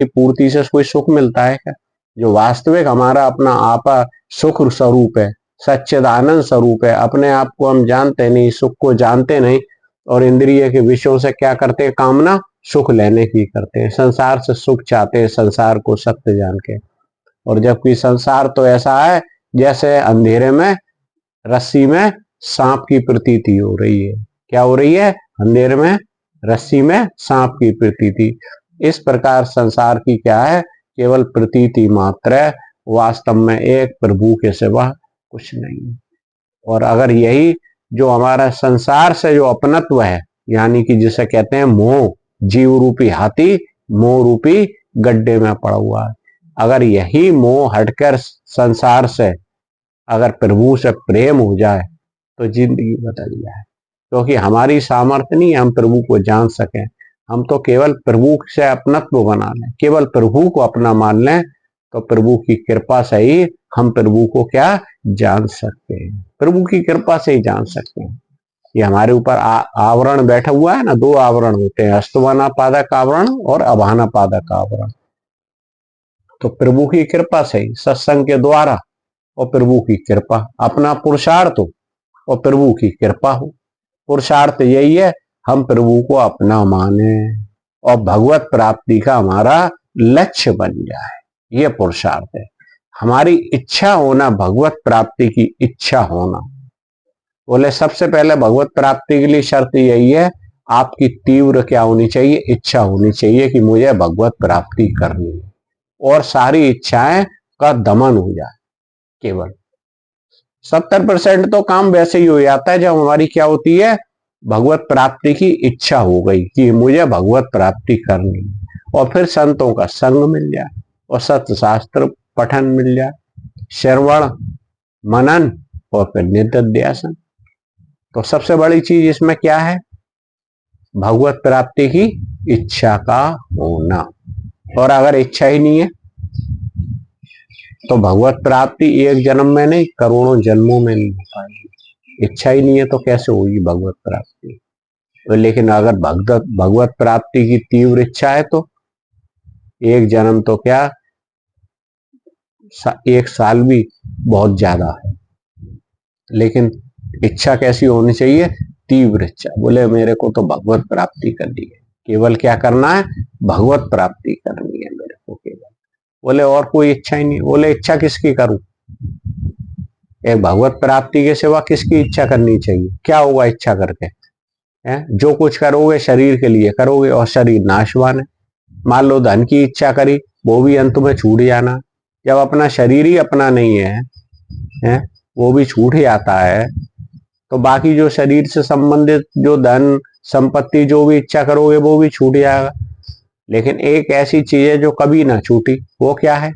पूर्ति से कोई सुख मिलता है क्या? जो वास्तविक हमारा अपना आपा सुख स्वरूप है, सच्चिदानंद स्वरूप है, अपने आप को हम जानते नहीं, सुख को जानते नहीं, और इंद्रिय के विषयों से क्या करते हैं? कामना सुख लेने की करते हैं, संसार से सुख चाहते हैं, संसार को सत्य जान के। और जबकि संसार तो ऐसा है जैसे अंधेरे में रस्सी में सांप की प्रतीति हो रही है। क्या हो रही है? अंधेरे में रस्सी में सांप की प्रतीति। इस प्रकार संसार की क्या है? केवल प्रतीति मात्र है, वास्तव में एक प्रभु के सिवा कुछ नहीं। और अगर यही जो हमारा संसार से जो अपनत्व है, यानी कि जिसे कहते हैं मोह, जीव रूपी हाथी मोह रूपी गड्ढे में पड़ा हुआ है, अगर यही मोह हटकर संसार से अगर प्रभु से प्रेम हो जाए तो जिंदगी बदल जाए। क्योंकि हमारी सामर्थ्य नहीं हम प्रभु को जान सकें, हम तो केवल प्रभु से अपनत्व बना लें, केवल प्रभु को अपना मान लें, तो प्रभु की कृपा से ही हम प्रभु को क्या जान सकते हैं, प्रभु की कृपा से ही जान सकते हैं। ये हमारे ऊपर आवरण बैठा हुआ है ना, दो आवरण होते हैं, अस्तवाना पादक आवरण और अभाना पादक आवरण। तो प्रभु की कृपा से ही, सत्संग के द्वारा और प्रभु की कृपा, अपना पुरुषार्थ हो और प्रभु की कृपा हो। पुरुषार्थ यही है हम प्रभु को अपना माने और भगवत प्राप्ति का हमारा लक्ष्य बन जाए, ये पुरुषार्थ है। हमारी इच्छा होना, भगवत प्राप्ति की इच्छा होना। बोले सबसे पहले भगवत प्राप्ति के लिए शर्त यही है, आपकी तीव्र क्या होनी चाहिए? इच्छा होनी चाहिए कि मुझे भगवत प्राप्ति करनी है, और सारी इच्छाएं का दमन हो जाए। केवल 70% तो काम वैसे ही हो जाता है जब हमारी क्या होती है? भगवत प्राप्ति की इच्छा हो गई कि मुझे भगवत प्राप्ति करनी है, और फिर संतों का संग मिल जाए और सत्य शास्त्र पठन मिल जाए, श्रवण मनन और फिर निधिध्यासन। तो सबसे बड़ी चीज इसमें क्या है? भगवत प्राप्ति की इच्छा का होना। और अगर इच्छा ही नहीं है तो भगवत प्राप्ति एक जन्म में नहीं, करोड़ों जन्मों में नहीं हो पाएगी। इच्छा ही नहीं है तो कैसे होगी भगवत प्राप्ति? तो लेकिन अगर भगवत प्राप्ति की तीव्र इच्छा है तो एक जन्म तो क्या, एक साल भी बहुत ज्यादा है। लेकिन इच्छा कैसी होनी चाहिए? तीव्र इच्छा। बोले मेरे को तो भगवत प्राप्ति करनी है, केवल क्या करना है? भगवत प्राप्ति करनी है मेरे को केवल। बोले और कोई इच्छा ही नहीं। बोले इच्छा किसकी करूं? एक भगवत प्राप्ति के सिवा किसकी इच्छा करनी चाहिए? क्या होगा इच्छा करके? है जो कुछ करोगे शरीर के लिए करोगे, और शरीर नाशवान है। मान लो धन की इच्छा करी, वो भी अंत में छूट जाना। जब अपना शरीर ही अपना नहीं है, वो भी छूट ही आता है, तो बाकी जो शरीर से संबंधित जो धन संपत्ति जो भी इच्छा करोगे वो भी छूट जाएगा। लेकिन एक ऐसी चीज है जो कभी ना छूटी, वो क्या है?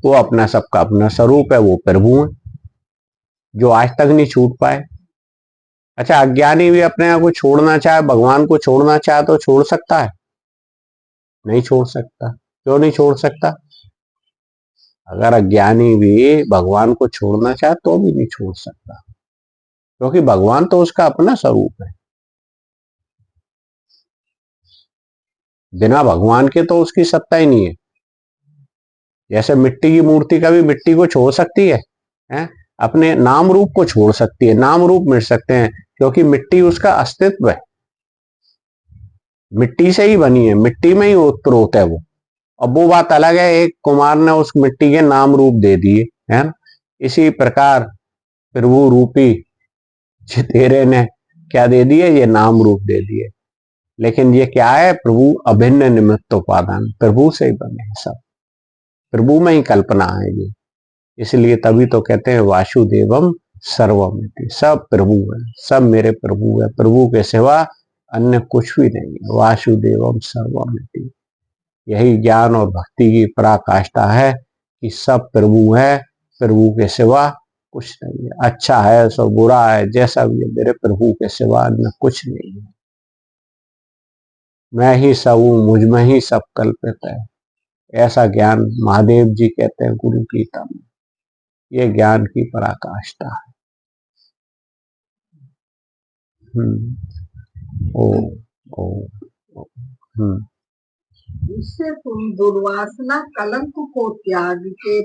वो अपना सबका अपना स्वरूप है, वो प्रभु है, जो आज तक नहीं छूट पाए। अच्छा, अज्ञानी भी अपने आप को छोड़ना चाहे, भगवान को छोड़ना चाहे तो छोड़ सकता है? नहीं छोड़ सकता। क्यों नहीं छोड़ सकता? अगर अज्ञानी भी भगवान को छोड़ना चाहे तो भी नहीं छोड़ सकता, क्योंकि भगवान तो उसका अपना स्वरूप है। बिना भगवान के तो उसकी सत्ता ही नहीं है। जैसे मिट्टी की मूर्ति कभी मिट्टी को छोड़ सकती है? अपने नाम रूप को छोड़ सकती है, नाम रूप मिट सकते हैं, क्योंकि मिट्टी उसका अस्तित्व है, मिट्टी से ही बनी है, मिट्टी में ही उत्तरोत है वो। अब वो बात अलग है, एक कुमार ने उस मिट्टी के नाम रूप दे दिए, है ना? इसी प्रकार प्रभु रूपी तेरे ने क्या दे दिए? ये नाम रूप दे दिए। लेकिन ये क्या है? प्रभु अभिन्न निमित्त उपादान, प्रभु से ही बने हैं सब, प्रभु में ही कल्पना है ये। इसलिए तभी तो कहते हैं वासुदेवम सर्वमिति, सब प्रभु है, सब मेरे प्रभु है, प्रभु के सिवा अन्य कुछ भी नहीं है। वासुदेवम सर्वमिति, यही ज्ञान और भक्ति की पराकाष्ठा है कि सब प्रभु है, प्रभु के सिवा कुछ नहीं है। अच्छा है सो बुरा है, जैसा भी है, मेरे प्रभु के सिवा अन्य कुछ नहीं है। मैं ही सब हूं, मुझ में ही सब कल्पित है, ऐसा ज्ञान महादेव जी कहते हैं गुरु गीता में। ये ज्ञान की पराकाष्ठा है। ओ, ओ, ओ, हम्म। उससे तुम दुर्वासना कलंक को त्याग के